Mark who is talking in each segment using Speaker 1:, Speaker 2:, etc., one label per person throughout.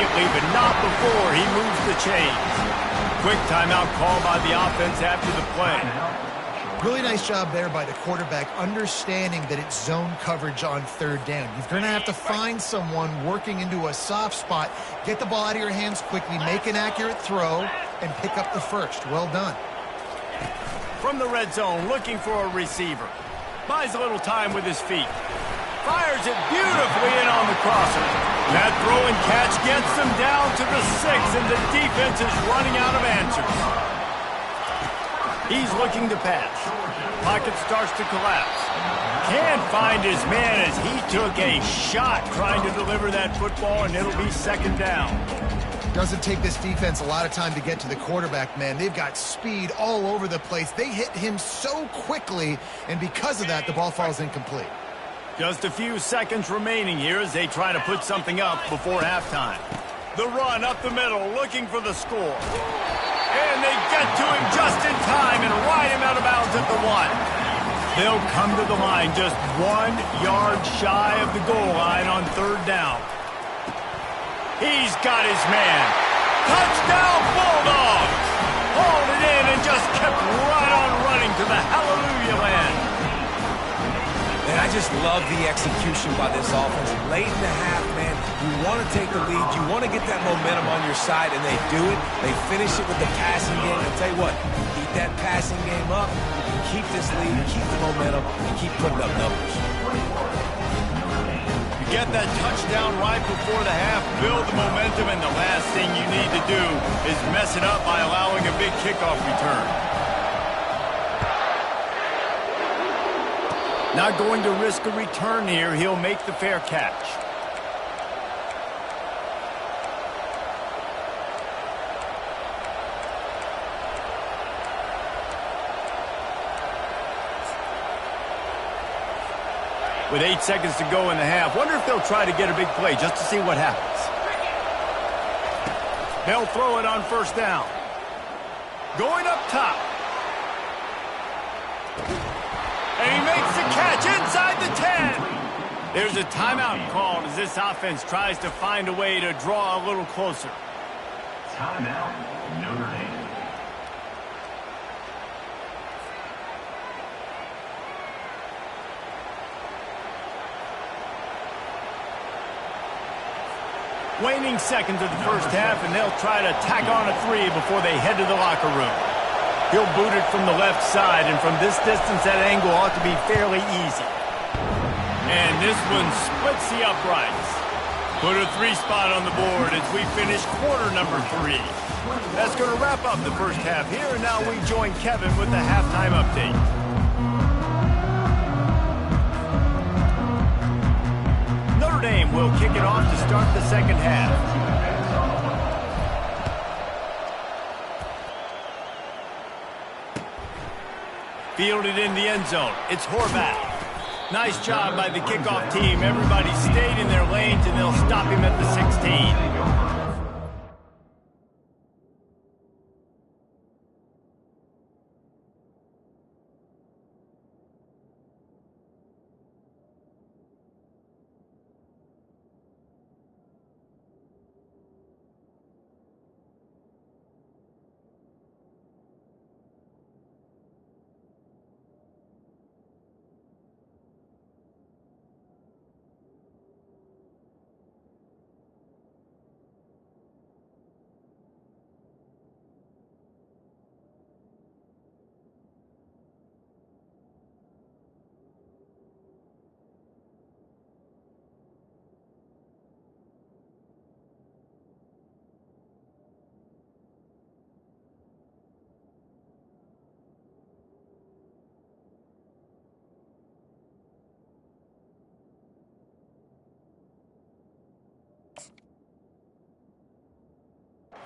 Speaker 1: immediately, but not before he moves the chains. Quick timeout call by the offense after the play.
Speaker 2: Really nice job there by the quarterback, understanding that it's zone coverage on third down. You're going to have to find someone working into a soft spot, get the ball out of your hands quickly, make an accurate throw, and pick up the first. Well done.
Speaker 1: From the red zone, looking for a receiver. Buys a little time with his feet. Fires it beautifully in on the crosser. That throw and catch gets them down to the 6, and the defense is running out of answers. He's looking to pass. Pocket starts to collapse. Can't find his man as he took a shot trying to deliver that football, and it'll be second down.
Speaker 2: Doesn't take this defense a lot of time to get to the quarterback, man. They've got speed all over the place. They hit him so quickly, and because of that, the ball falls incomplete.
Speaker 1: Just a few seconds remaining here as they try to put something up before halftime. The run up the middle, looking for the score. And they get to him just in time and ride him out of bounds at the 1. They'll come to the line just 1 yard shy of the goal line on third down. He's got his man. Touchdown, Bulldogs! Hauled it in and just kept right on running to the hallelujah land.
Speaker 3: And I just love the execution by this offense. Late in the half, man, you want to take the lead. You want to get that momentum on your side, and they do it. They finish it with the passing game. I'll tell you what, keep that passing game up. You can keep this lead, keep the momentum, and keep putting up numbers.
Speaker 1: You get that touchdown right before the half, build the momentum, and the last thing you need to do is mess it up by allowing a big kickoff return. Not going to risk a return here. He'll make the fair catch. With 8 seconds to go in the half, wonder if they'll try to get a big play just to see what happens. They'll throw it on first down. Going up top. And he makes the catch inside the 10. There's a timeout called as this offense tries to find a way to draw a little closer.
Speaker 4: Timeout, Notre Dame.
Speaker 1: Waning seconds of the first half, and they'll try to tack on a 3 before they head to the locker room. He'll boot it from the left side, and from this distance, that angle ought to be fairly easy. And this one splits the uprights. Put a 3 spot on the board as we finish quarter number 3. That's going to wrap up the first half here, and now we join Kevin with the halftime update. Notre Dame will kick it off to start the second half. Fielded in the end zone. It's Horvath. Nice job by the kickoff team. Everybody stayed in their lanes, and they'll stop him at the 16.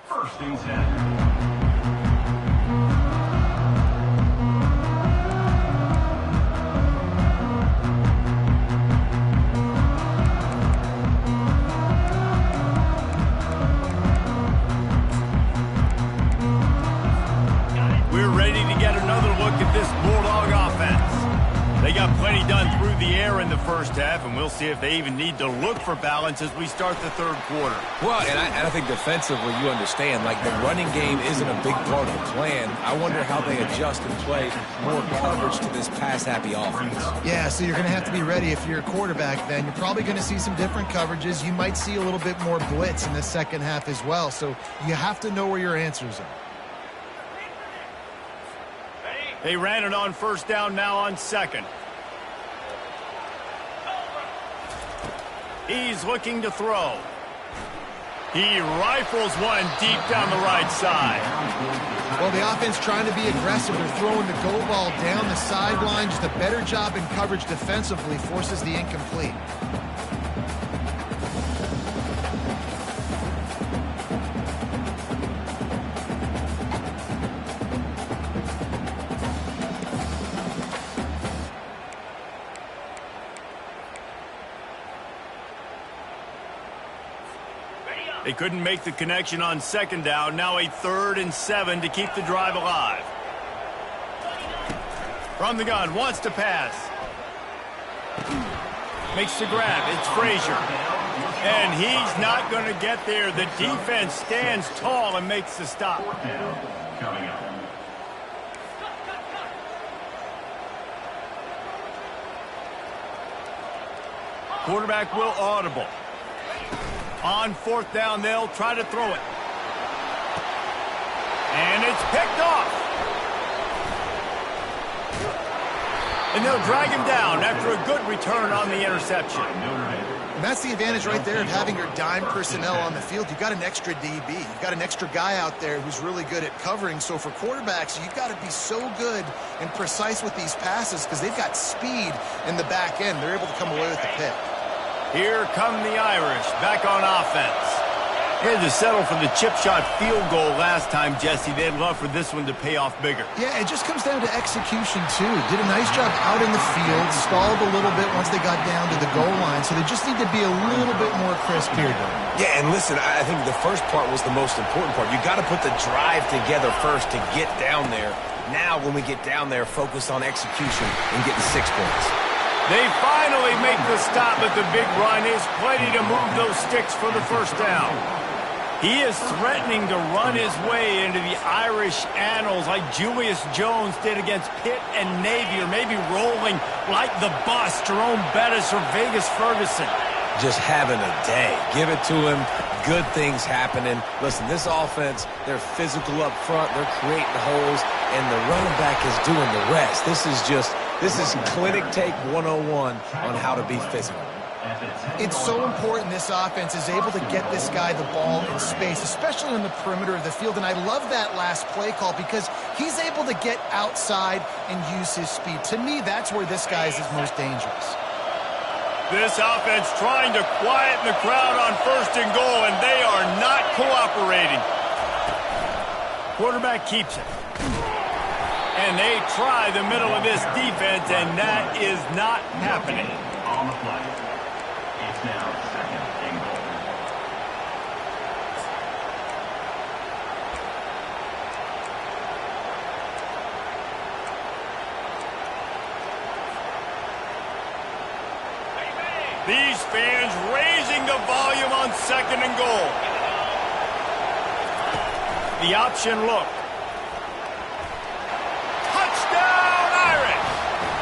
Speaker 4: First and 10. We're ready to get another look at this Bulldog offense. They got plenty done through
Speaker 1: through the air in the first half, and we'll see if they even need to look for balance as we start the third quarter.
Speaker 3: Well, and I think defensively, you understand, like the running game isn't a big part of the plan. I wonder how they adjust and play more coverage to this pass-happy offense.
Speaker 2: Yeah, so you're going to have to be ready if you're a quarterback then. You're probably going to see some different coverages. You might see a little bit more blitz in the second half as well, so you have to know where your answers are.
Speaker 1: They ran it on first down, now on second. He's looking to throw. He rifles one deep down the right side.
Speaker 2: Well, the offense trying to be aggressive. They're throwing the go ball down the sideline. Just a better job in coverage defensively forces the incomplete.
Speaker 1: They couldn't make the connection on second down. Now a 3rd and 7 to keep the drive alive. From the gun, wants to pass. Makes the grab. It's Frazier. And he's not going to get there. The defense stands tall and makes the stop.
Speaker 4: Coming up.
Speaker 1: Quarterback will audible. On 4th down, they'll try to throw it. And it's picked off. And they'll drag him down after a good return on the interception.
Speaker 2: And that's the advantage right there of having your dime personnel on the field. You've got an extra DB. You've got an extra guy out there who's really good at covering. So for quarterbacks, you've got to be so good and precise with these passes because they've got speed in the back end. They're able to come away with the pick.
Speaker 1: Here come the Irish, back on offense. They had to settle for the chip shot field goal last time, Jesse. They'd love for this one to pay off bigger.
Speaker 2: Yeah, it just comes down to execution, too. Did a nice job out in the field, stalled a little bit once they got down to the goal line, so they just need to be a little bit more crisp here, though.
Speaker 3: Yeah, and listen, I think the first part was the most important part. You got to put the drive together first to get down there. Now, when we get down there, focus on execution and getting 6 points.
Speaker 1: They finally make the stop at the big run. Is plenty to move those sticks for the first down. He is threatening to run his way into the Irish annals like Julius Jones did against Pitt and Navy, or maybe rolling like the bus, Jerome Bettis or Vegas Ferguson.
Speaker 3: Just having a day. Give it to him. Good things happening. Listen, this offense, they're physical up front. They're creating holes, and the running back is doing the rest. This is clinic take 101 on how to be physical.
Speaker 2: It's so important this offense is able to get this guy the ball in space, especially on the perimeter of the field. And I love that last play call because he's able to get outside and use his speed. To me, that's where this guy is his most dangerous.
Speaker 1: This offense trying to quieten the crowd on 1st and goal, and they are not cooperating. Quarterback keeps it. And they try the middle of this defense, and that is not happening.
Speaker 4: On the play. It's now 2nd and goal.
Speaker 1: These fans raising the volume on 2nd and goal. The option look. Touchdown, Irish!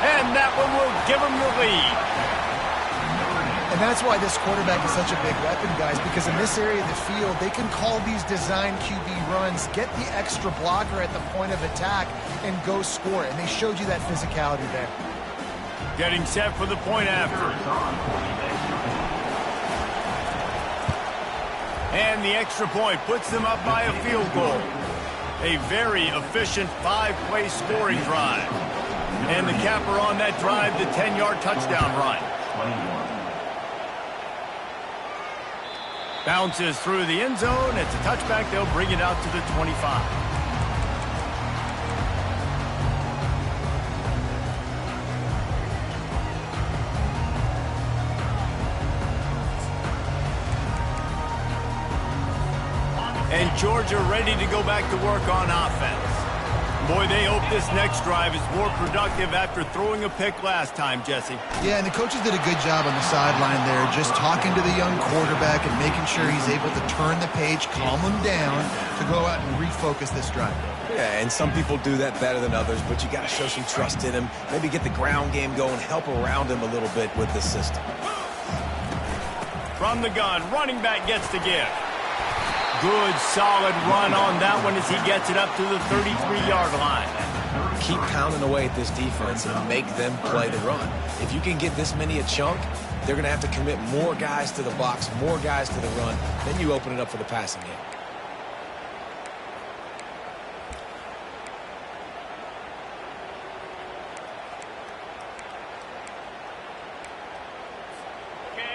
Speaker 1: And that one will give them the lead.
Speaker 2: And that's why this quarterback is such a big weapon, guys, because in this area of the field, they can call these design QB runs, get the extra blocker at the point of attack, and go score it. And they showed you that physicality there.
Speaker 1: Getting set for the point after. And the extra point puts them up by a field goal. A very efficient 5-play scoring drive. And the capper on that drive, the 10-yard touchdown run.
Speaker 4: 21.
Speaker 1: Bounces through the end zone. It's a touchback. They'll bring it out to the 25. And Georgia ready to go back to work on offense. Boy, they hope this next drive is more productive after throwing a pick last time, Jesse.
Speaker 2: Yeah, and the coaches did a good job on the sideline there, just talking to the young quarterback and making sure he's able to turn the page, calm him down to go out and refocus this drive.
Speaker 3: Yeah, and some people do that better than others, but you got to show some trust in him. Maybe get the ground game going, help around him a little bit with the system.
Speaker 1: From the gun, running back gets to give. Good, solid run on that one as he gets it up to the 33-yard line.
Speaker 3: Keep pounding away at this defense and make them play the run. If you can get this many a chunk, they're going to have to commit more guys to the box, more guys to the run. Then you open it up for the passing game.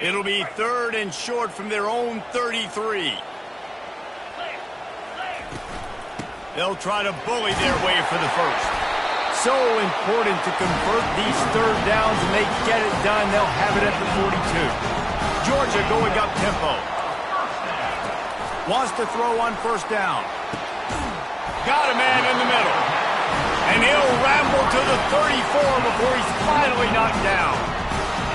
Speaker 1: It'll be 3rd and short from their own 33. They'll try to bully their way for the first. So important to convert these 3rd downs, and they get it done. They'll have it at the 42. Georgia going up tempo. Wants to throw on 1st down. Got a man in the middle. And he'll ramble to the 34 before he's finally knocked down.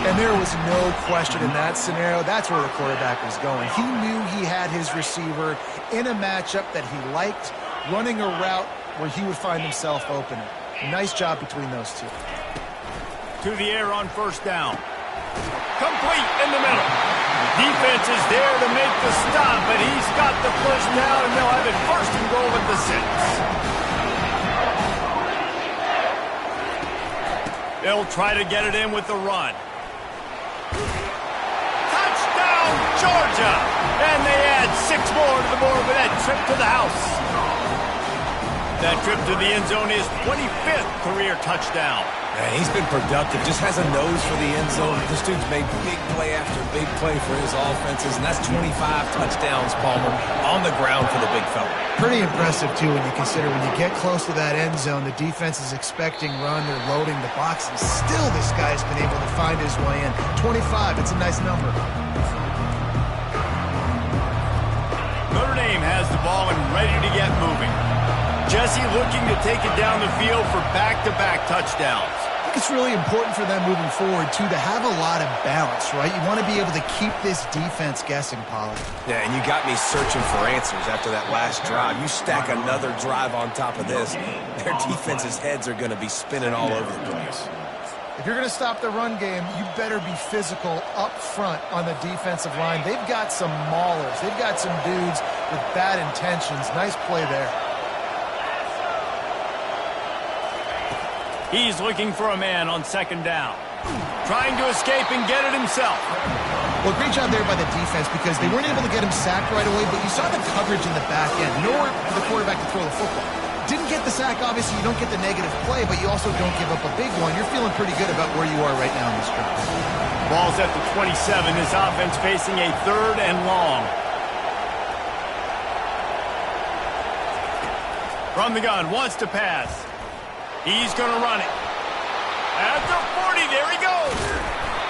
Speaker 2: And there was no question in that scenario. That's where the quarterback was going. He knew he had his receiver in a matchup that he liked, running a route where he would find himself open. Nice job between those two.
Speaker 1: To the air on 1st down. Complete in the middle. Defense is there to make the stop, but he's got the 1st down, and they'll have it 1st and goal at the 6. They'll try to get it in with the run. Touchdown, Georgia! And they add 6 more to the board with that trip to the house. That trip to the end zone is 25th career touchdown.
Speaker 3: Yeah, he's been productive, just has a nose for the end zone. This dude's made big play after big play for his offenses, and that's 25 touchdowns, Palmer, on the ground for the big fella.
Speaker 2: Pretty impressive, too, when you consider when you get close to that end zone, the defense is expecting run, they're loading the box, and still this guy's been able to find his way in. 25, it's a nice number.
Speaker 1: Notre Dame has the ball and ready to get moving. Jesse looking to take it down the field for back-to-back touchdowns.
Speaker 2: I think it's really important for them moving forward, too, to have a lot of balance, right? You want to be able to keep this defense guessing, Pollard.
Speaker 3: Yeah, and you got me searching for answers after that last drive. You stack another drive on top of this, their defense's heads are going to be spinning all over the place.
Speaker 2: If you're going to stop the run game, you better be physical up front on the defensive line. They've got some maulers. They've got some dudes with bad intentions. Nice play there.
Speaker 1: He's looking for a man on 2nd down. Trying to escape and get it himself.
Speaker 2: Well, great job there by the defense because they weren't able to get him sacked right away, but you saw the coverage in the back end. Nowhere for the quarterback to throw the football. Didn't get the sack, obviously. You don't get the negative play, but you also don't give up a big one. You're feeling pretty good about where you are right now in this drive.
Speaker 1: Ball's at the 27. This offense facing a 3rd and long. From the gun, wants to pass. He's going to run it. At the 40, there he goes.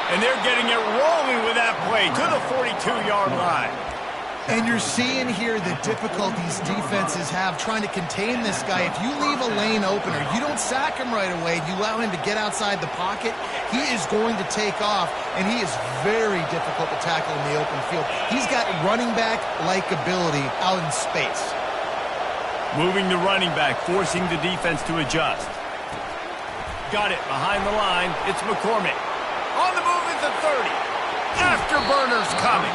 Speaker 1: And they're getting it rolling with that play to the 42-yard line.
Speaker 2: And you're seeing here the difficulties defenses have trying to contain this guy. If you leave a lane open or you don't sack him right away, you allow him to get outside the pocket, he is going to take off, and he is very difficult to tackle in the open field. He's got running back-like ability out in space.
Speaker 1: Moving the running back, forcing the defense to adjust. Got it behind the line. It's McCormick. On the move at the 30. Afterburner's coming.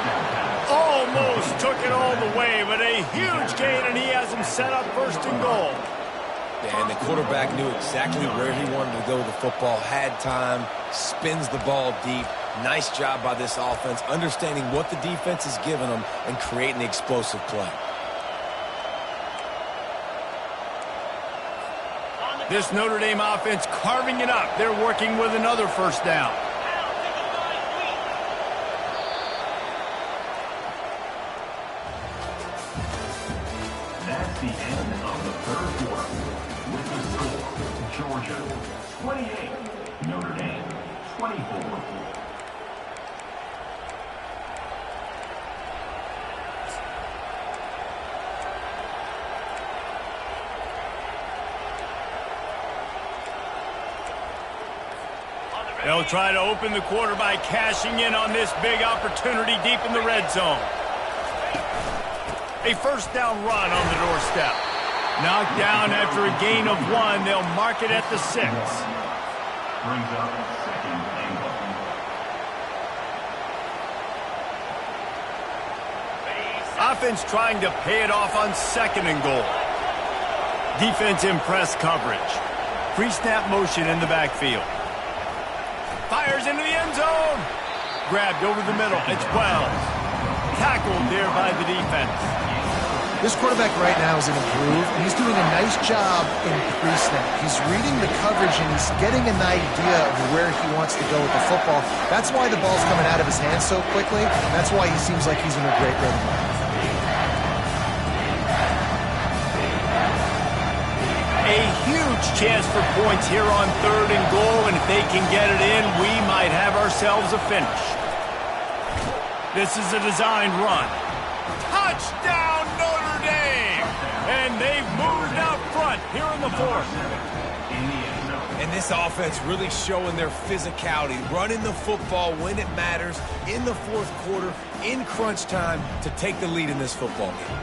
Speaker 1: Almost took it all the way, but a huge gain, and he has him set up 1st and goal.
Speaker 3: Yeah, and the quarterback knew exactly where he wanted to go with the football, had time, spins the ball deep. Nice job by this offense, understanding what the defense is giving them and creating the explosive play.
Speaker 1: This Notre Dame offense carving it up. They're working with another 1st down.
Speaker 4: That's the end of the 3rd quarter. With the score, Georgia 28, Notre Dame 24.
Speaker 1: They'll try to open the quarter by cashing in on this big opportunity deep in the red zone. A first down run on the doorstep. Knocked down after a gain of 1. They'll mark it at the 6.
Speaker 4: Brings up second and goal.
Speaker 1: Offense trying to pay it off on second and goal. Defense in press coverage. Pre-snap motion in the backfield. Fires into the end zone. Grabbed over the middle. It's Wells. Tackled there by the defense.
Speaker 2: This quarterback right now is in a groove, and he's doing a nice job in pre-snap. He's reading the coverage, and he's getting an idea of where he wants to go with the football. That's why the ball's coming out of his hands so quickly, and that's why he seems like he's in a great rhythm.
Speaker 1: A huge chance for points here on third and goal, and if they can get it in, we might have ourselves a finish. This is a designed run. Touchdown, Notre Dame! And they've moved out front here in the fourth.
Speaker 3: And this offense really showing their physicality, running the football when it matters, in the fourth quarter, in crunch time, to take the lead in this football game.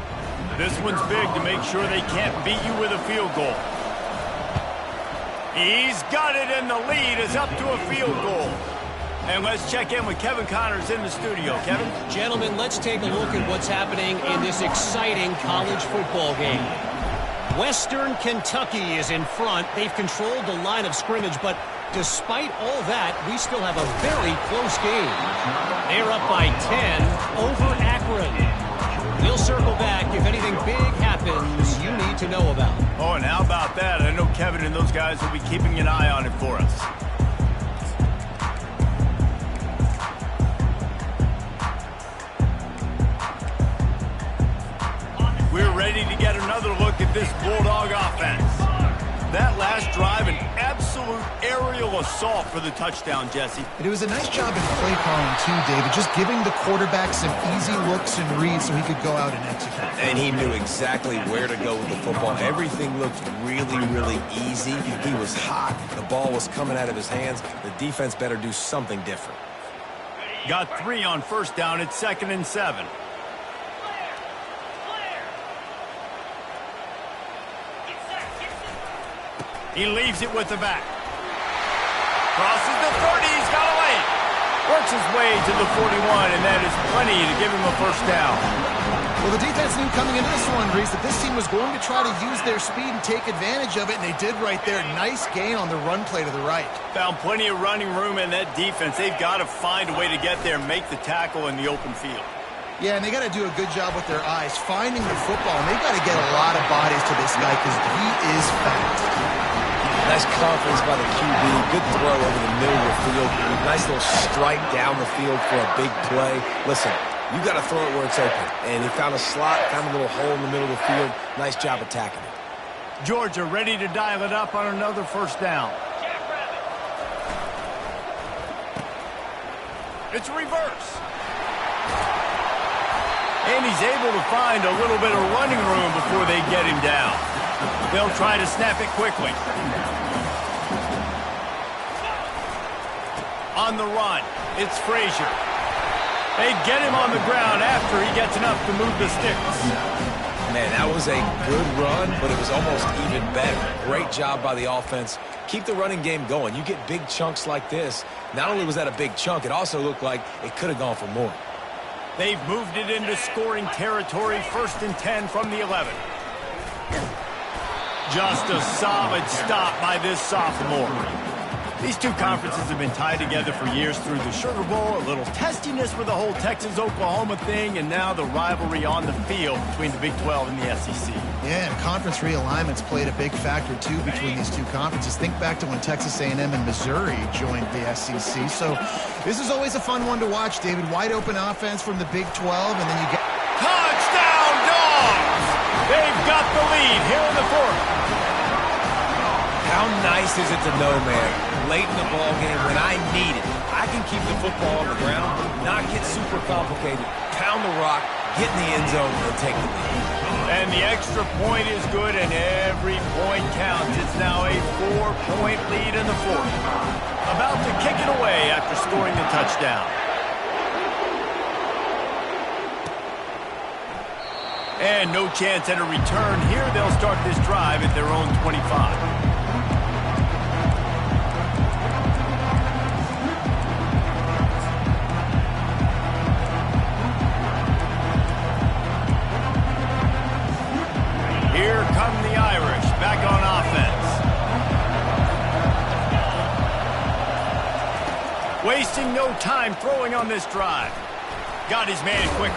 Speaker 1: This one's big to make sure they can't beat you with a field goal. He's got it, and the lead is up to a field goal. And let's check in with Kevin Connors in the studio. Kevin?
Speaker 5: Gentlemen, let's take a look at what's happening in this exciting college football game. Western Kentucky is in front. They've controlled the line of scrimmage, but despite all that, we still have a very close game. They're up by 10 over Akron. We'll circle back if anything big happens you need to know about.
Speaker 1: Oh, and how about that? I know Kevin and those guys will be keeping an eye on it for us. We're ready to get another look at this Bulldog offense. That last drive, an absolute aerial assault for the touchdown, Jesse.
Speaker 2: And it was a nice job in play calling, too, David, just giving the quarterback some easy looks and reads so he could go out and execute.
Speaker 3: And he knew exactly where to go with the football. Everything looked really, really easy. He was hot. The ball was coming out of his hands. The defense better do something different.
Speaker 1: Got 3 on first down. It's 2nd and 7. He leaves it with the back. Crosses the 30. He's got a lane. Works his way to the 41, and that is plenty to give him a first down.
Speaker 2: Well, the defense knew coming into this one, Reese, that this team was going to try to use their speed and take advantage of it, and they did right there. Nice gain on the run play to the right. Found plenty of running room in that defense. They've got to find a way to get there and make the tackle in the open field. Yeah, and they got to do a good job with their eyes, finding the football, and they've got to get a lot of bodies to this guy because he is fast.
Speaker 3: Nice confidence by the QB. Good throw over the middle of the field. Nice little strike down the field for a big play. Listen, you got to throw it where it's open. And he found a slot, found a little hole in the middle of the field. Nice job attacking it.
Speaker 1: Georgia ready to dial it up on another first down. It's reverse. And he's able to find a little bit of running room before they get him down. They'll try to snap it quickly. On the run, it's Frazier. They get him on the ground after he gets enough to move the sticks.
Speaker 3: Man, that was a good run, but it was almost even better. Great job by the offense. Keep the running game going. You get big chunks like this. Not only was that a big chunk, it also looked like it could have gone for more.
Speaker 1: They've moved it into scoring territory, 1st and 10 from the 11. Just a solid stop by this sophomore. These two conferences have been tied together for years through the Sugar Bowl, a little testiness with the whole Texas-Oklahoma thing, and now the rivalry on the field between the Big 12 and the SEC.
Speaker 2: Yeah, and conference realignments played a big factor, too, between these two conferences. Think back to when Texas A&M and Missouri joined the SEC. So this is always a fun one to watch, David. Wide open offense from the Big 12, and then you get...
Speaker 1: Touchdown, Dogs! They've got the lead here in the fourth.
Speaker 3: How nice is it to know, man, late in the ball game when I need it, I can keep the football on the ground, not get super complicated, pound the rock, get in the end zone, and take the lead.
Speaker 1: And the extra point is good, and every point counts. It's now a 4-point lead in the fourth. About to kick it away after scoring the touchdown. And no chance at a return here. They'll start this drive at their own 25. Here come the Irish back on offense. Wasting no time throwing on this drive. Got his man quickly.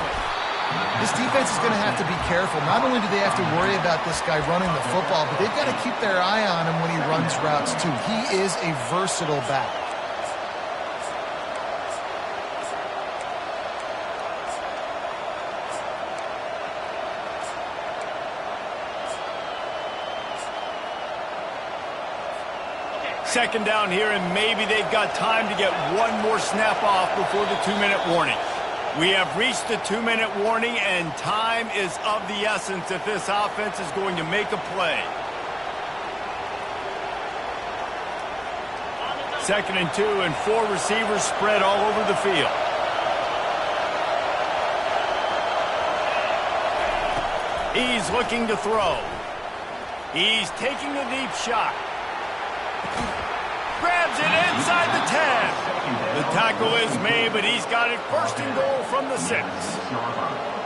Speaker 2: This defense is going to have to be careful. Not only do they have to worry about this guy running the football, but they've got to keep their eye on him when he runs routes too. He is a versatile back.
Speaker 1: Second down here, and maybe they've got time to get one more snap off before the 2-minute warning. We have reached the 2-minute warning, and time is of the essence if this offense is going to make a play. Second and 2, and 4 receivers spread all over the field. He's looking to throw. He's taking a deep shot. Grabs it inside the 10. The tackle is made, but he's got it first and goal from the 6.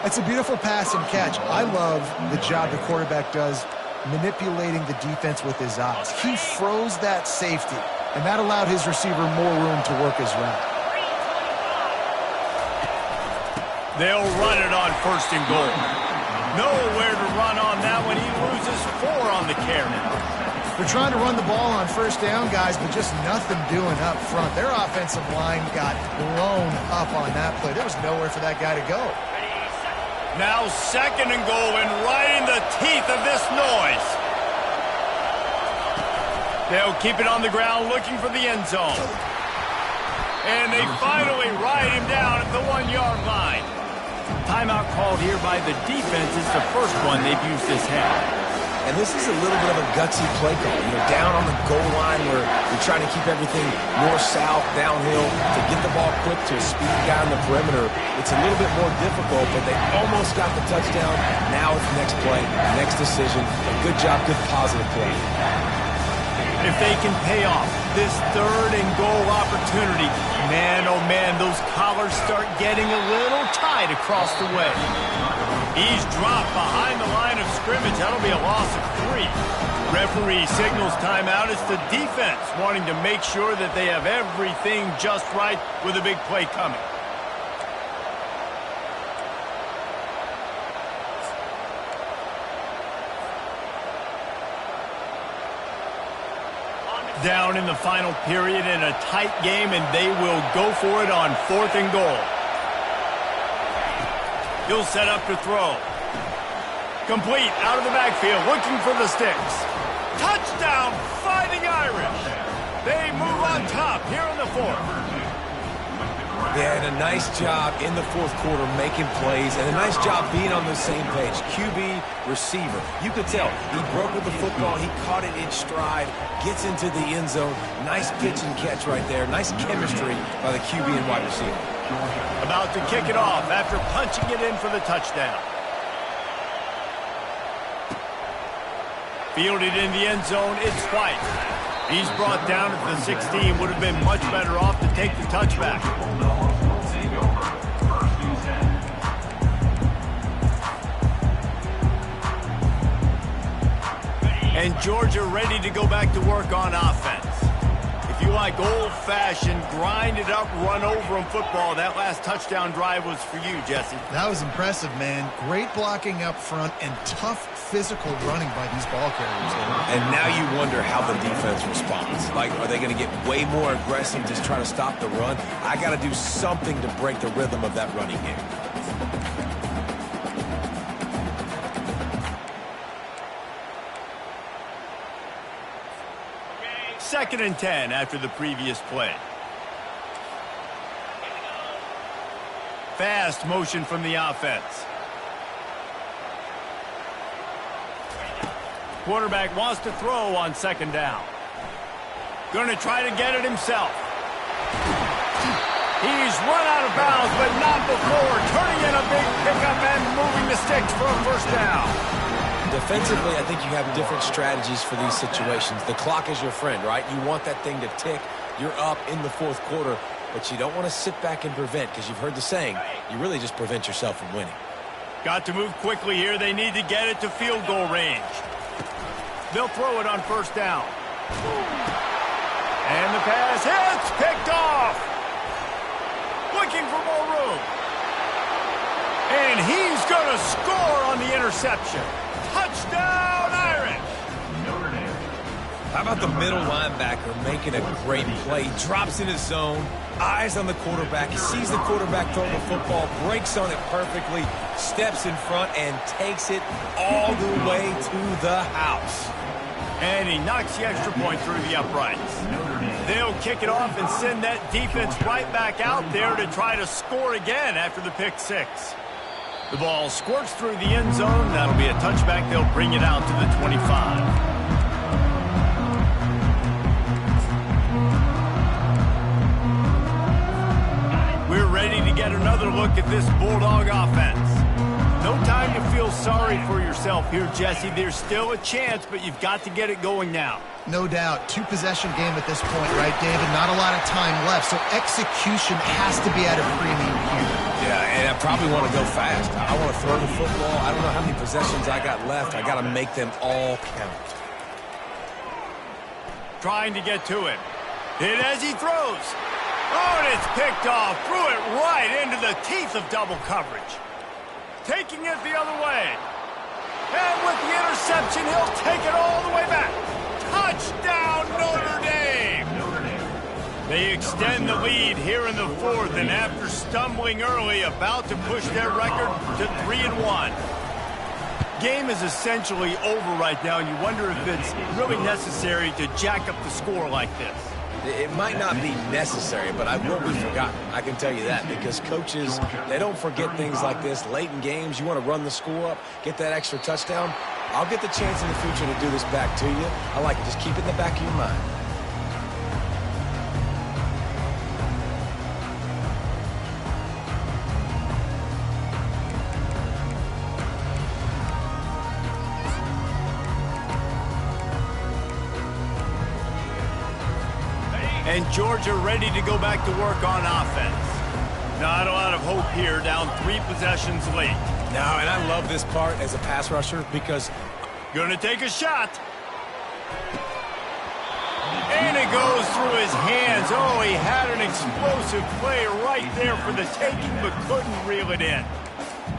Speaker 2: That's a beautiful pass and catch. I love the job the quarterback does manipulating the defense with his eyes. He froze that safety, and that allowed his receiver more room to work his route.
Speaker 1: They'll run it on first and goal. Nowhere to run on that one. He loses 4 on the carry.
Speaker 2: They're trying to run the ball on first down, guys, but just nothing doing up front. Their offensive line got blown up on that play. There was nowhere for that guy to go.
Speaker 1: Now second and goal, and right in the teeth of this noise. They'll keep it on the ground looking for the end zone. And they finally ride him down at the 1-yard line. Timeout called here by the defense. It's the first one they've used this half.
Speaker 3: And this is a little bit of a gutsy play call. You know, down on the goal line where you're trying to keep everything north-south, downhill, to get the ball quick to a speed guy on the perimeter. It's a little bit more difficult, but they almost got the touchdown. Now it's next play, next decision. Good job, good positive play.
Speaker 1: If they can pay off this third and goal opportunity, man, oh man, those collars start getting a little tight across the way. He's dropped behind the line of scrimmage. That'll be a loss of 3. Referee signals timeout. It's the defense wanting to make sure that they have everything just right with a big play coming. Down in the final period in a tight game, and they will go for it on 4th and goal. He'll set up to throw. Complete out of the backfield, looking for the sticks. Touchdown, Fighting Irish. They move on top here in the 4th.
Speaker 3: They had a nice job in the 4th quarter making plays, and a nice job being on the same page. QB, receiver. You could tell he broke with the football. He caught it in stride, gets into the end zone. Nice pitch and catch right there. Nice chemistry by the QB and wide receiver.
Speaker 1: About to kick it off after punching it in for the touchdown. Fielded in the end zone, it's White. He's brought down at the 16. Would have been much better off to take the touchback. And Georgia ready to go back to work on offense. If you like old-fashioned, grind-it-up, run-over-'em football, that last touchdown drive was for you, Jesse.
Speaker 2: That was impressive, man. Great blocking up front and tough physical running by these ball carriers.
Speaker 3: And now you wonder how the defense responds. Like, are they going to get way more aggressive, just try to stop the run? I got to do something to break the rhythm of that running game.
Speaker 1: Second and 10 after the previous play. Fast motion from the offense. Quarterback wants to throw on second down. Going to try to get it himself. He's run out of bounds, but not before turning in a big pickup and moving the sticks for a first down.
Speaker 3: Defensively, I think you have different strategies for these situations. The clock is your friend, right? You want that thing to tick. You're up in the fourth quarter, but you don't want to sit back and prevent, because you've heard the saying, you really just prevent yourself from winning.
Speaker 1: Got to move quickly here. They need to get it to field goal range. They'll throw it on first down. And the pass hits, picked off. Looking for more room. And he's going to score on the interception. Touchdown, Irish.
Speaker 4: Notre Dame.
Speaker 3: How about the middle linebacker making a great play? Drops in his zone, eyes on the quarterback. He sees the quarterback throw the football, breaks on it perfectly, steps in front, and takes it all the way to the house.
Speaker 1: And he knocks the extra point through the uprights. They'll kick it off and send that defense right back out there to try to score again after the pick six. The ball squirts through the end zone. That'll be a touchback. They'll bring it out to the 25. We're ready to get another look at this Bulldog offense. No time to feel sorry for yourself here, Jesse. There's still a chance, but you've got to get it going now.
Speaker 2: No doubt. Two-possession game at this point, right, David? Not a lot of time left, so execution has to be at a premium here.
Speaker 3: Yeah, and I probably want to go fast. I want to throw the football. I don't know how many possessions I got left. I got to make them all count.
Speaker 1: Trying to get to it. Hit as he throws. Oh, and it's picked off. Threw it right into the teeth of double coverage. Taking it the other way. And with the interception, he'll take it all the way back. Touchdown, Notre Dame! They extend the lead here in the fourth, and after stumbling early, about to push their record to 3-1. Game is essentially over right now, and you wonder if it's really necessary to jack up the score like this.
Speaker 3: It might not be necessary, but I won't be forgotten. I can tell you that, because coaches, they don't forget things like this. Late in games, you want to run the score up, get that extra touchdown. I'll get the chance in the future to do this back to you. I like it. Just keep it in the back of your mind.
Speaker 1: And Georgia ready to go back to work on offense. Not a lot of hope here, down 3 possessions late.
Speaker 3: No, and I love this part as a pass rusher because...
Speaker 1: Gonna take a shot. And it goes through his hands. Oh, he had an explosive play right there for the taking, but couldn't reel it in.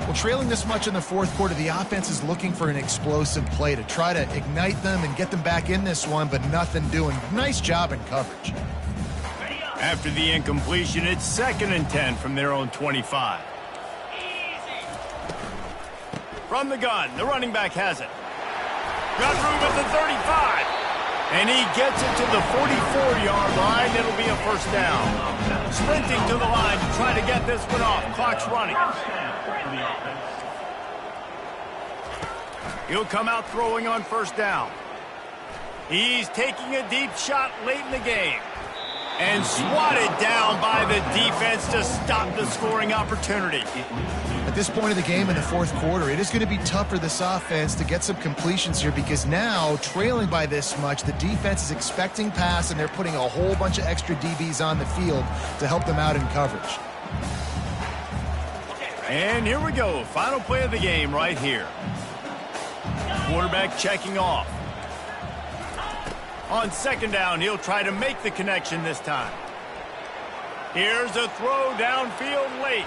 Speaker 2: Well, trailing this much in the fourth quarter, the offense is looking for an explosive play to try to ignite them and get them back in this one, but nothing doing. Nice job in coverage.
Speaker 1: After the incompletion, it's 2nd and 10 from their own 25. From the gun, the running back has it. Got room at the 35. And he gets it to the 44-yard line. It'll be a first down. Sprinting to the line to try to get this one off. Clock's running. He'll come out throwing on first down. He's taking a deep shot late in the game. And swatted down by the defense to stop the scoring opportunity.
Speaker 2: At this point of the game in the fourth quarter, it is going to be tough for this offense to get some completions here, because now, trailing by this much, the defense is expecting pass, and they're putting a whole bunch of extra DBs on the field to help them out in coverage.
Speaker 1: And here we go. Final play of the game right here. Quarterback checking off. On second down, he'll try to make the connection this time. Here's a throw downfield late.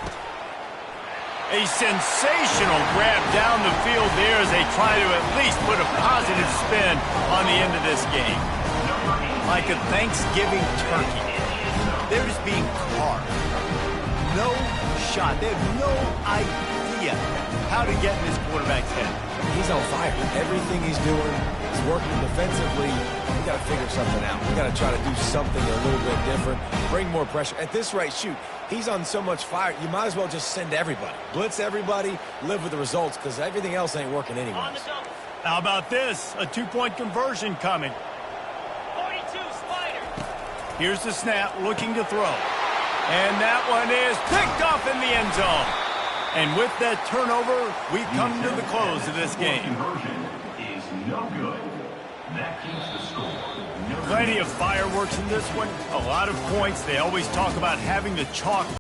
Speaker 1: A sensational grab down the field there as they try to at least put a positive spin on the end of this game. Like a Thanksgiving turkey. They're just being carved. No shot. They have no idea how to get in this quarterback's head.
Speaker 3: He's on fire. Everything he's doing is working defensively. We got to figure something out. We got to try to do something a little bit different. Bring more pressure. At this rate, shoot, he's on so much fire, you might as well just send everybody. Blitz everybody, live with the results, because everything else ain't working anyway.
Speaker 1: How about this? A two-point conversion coming.
Speaker 5: 42 Spider.
Speaker 1: Here's the snap, looking to throw. And that one is picked off in the end zone. And with that turnover, we come to the close of this game.
Speaker 4: Conversion is no good. That keeps the score.
Speaker 1: Plenty of fireworks in this one. A lot of points. They always talk about having the chalk